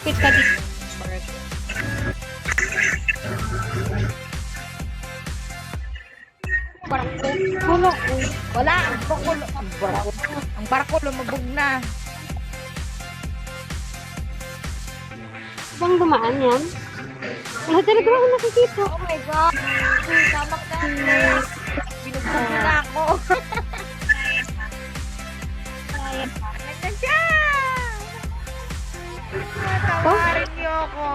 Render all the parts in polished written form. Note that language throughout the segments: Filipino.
Kapit ka dito. Barko. Wala ko. Wala. Ang barko lumubog na. Bang dumaan yan? Wala talaga ako nakikita. Oh my God. Samak na. Binugbog na ako. Nandiyan siya. Tawarin niyo ako.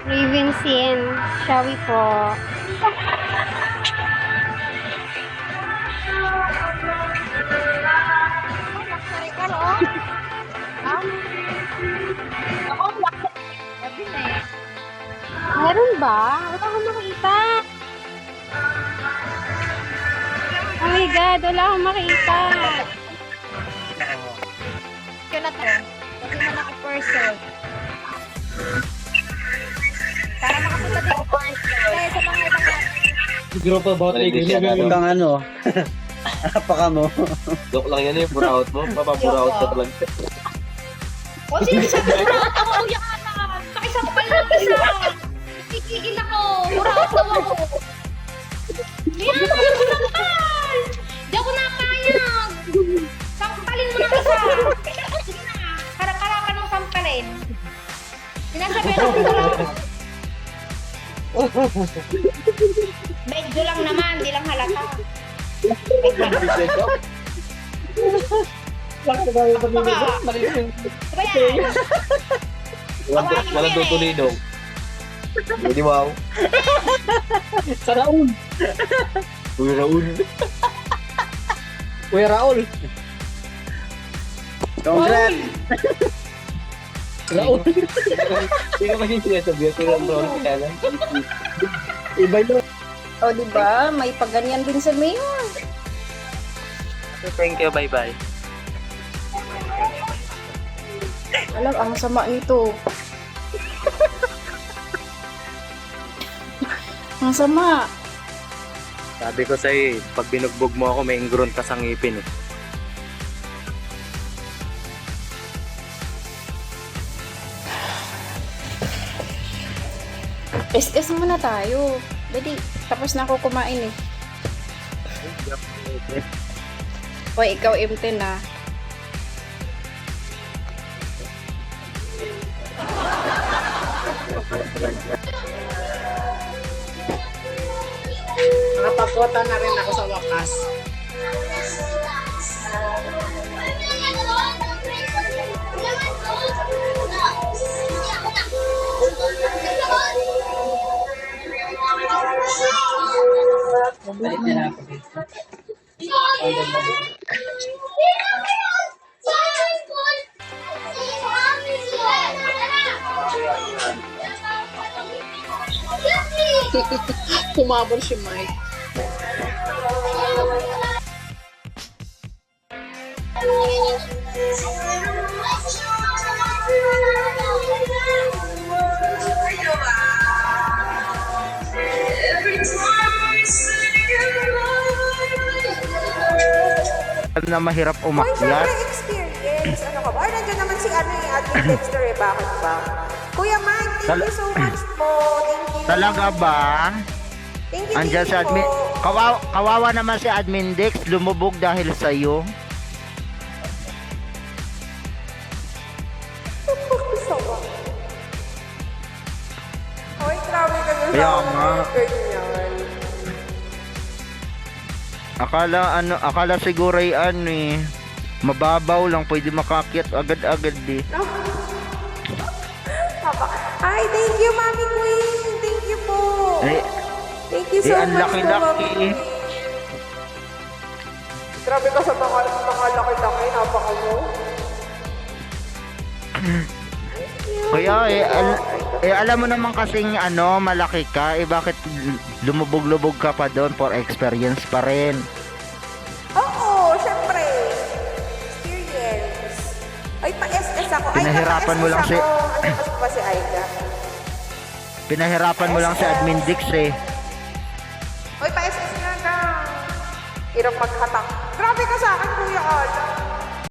Raven Sin, shall we po? Sorry ka, no? Ha? Ako, sabi na eh. Meron ba? Wala akong makita. Oh my God, wala akong makita. Yun na to. Kasi na naka-person. Para makapunta din. Kaya sa mga ibang Siguro pa about Malinis siya natin. kang ano. Apaka mo. Joke lang yan yung buraot mo. Papaburaot ka talaga. O, sinasabi ko na ako, uyakan na. Pakisampal lang isa. Kikigil ako. Muraot daw ako. Yan, sampal. Di ako napayag. Sampalin mo na isa. Sige na. Karak-karakan mong sampalin. Sinasabi na ako muraot. Medyo lang naman, di lang halata. Diba yan? Walang tutulidong. Hindi wow. Sa Raul. Uy, Raul. Kuya Raul. Congrats! Raul. Sino kasi sinasabi ko ng Raul kaya Iba yun. O, diba? May paganyan din sa mayor. Thank you, bye-bye. Alam, ang sama nito. Ang sama. Sabi ko sa'yo, pag binugbog mo ako, may ingron ka sa ngipin eh. SS muna tayo. Dali, tapos na ako kumain eh. Hoy, ikaw M10 na. Nakapagkota na rin ako sa wakas. Balik na ako dito. Kumabol si Mike. Na mahirap Hoy, umakyat. syempre experience. Ano ka ba? Ay, nandiyan naman si ano eh, Admin Dexter eh. Bakit ba? Kuya Mike, thank you so much po. Thank you. Talaga ba? Thank you, Andiyan thank si you admin. po. Kawawa naman si Admin Dex, lumubog dahil sa iyo. Sawa. Hoy, grabe kayo sa Kaya nga. ganyan. Akala siguro ay ano eh, mababaw lang, pwede makakyat agad-agad eh. Papa. Hi, thank you, Mami Queen. Thank you po. Thank you so ang much laki-laki po, Mami eh. Queen. Grabe ka sa mga laki-laki. Napaka mo. Kaya alam mo naman kasing ano, malaki ka, bakit lumubog-lubog ka pa doon, for experience pa rin. Oo, syempre. Experience. Ay, pa-SS ako. Pinahirapan mo lang si- Ano pa si Aida? Pinahirapan mo lang si Admin Dex eh. Uy, pa-SS nga lang. Hirap maghatak. Grabe ka sa akin, Kuya Ala.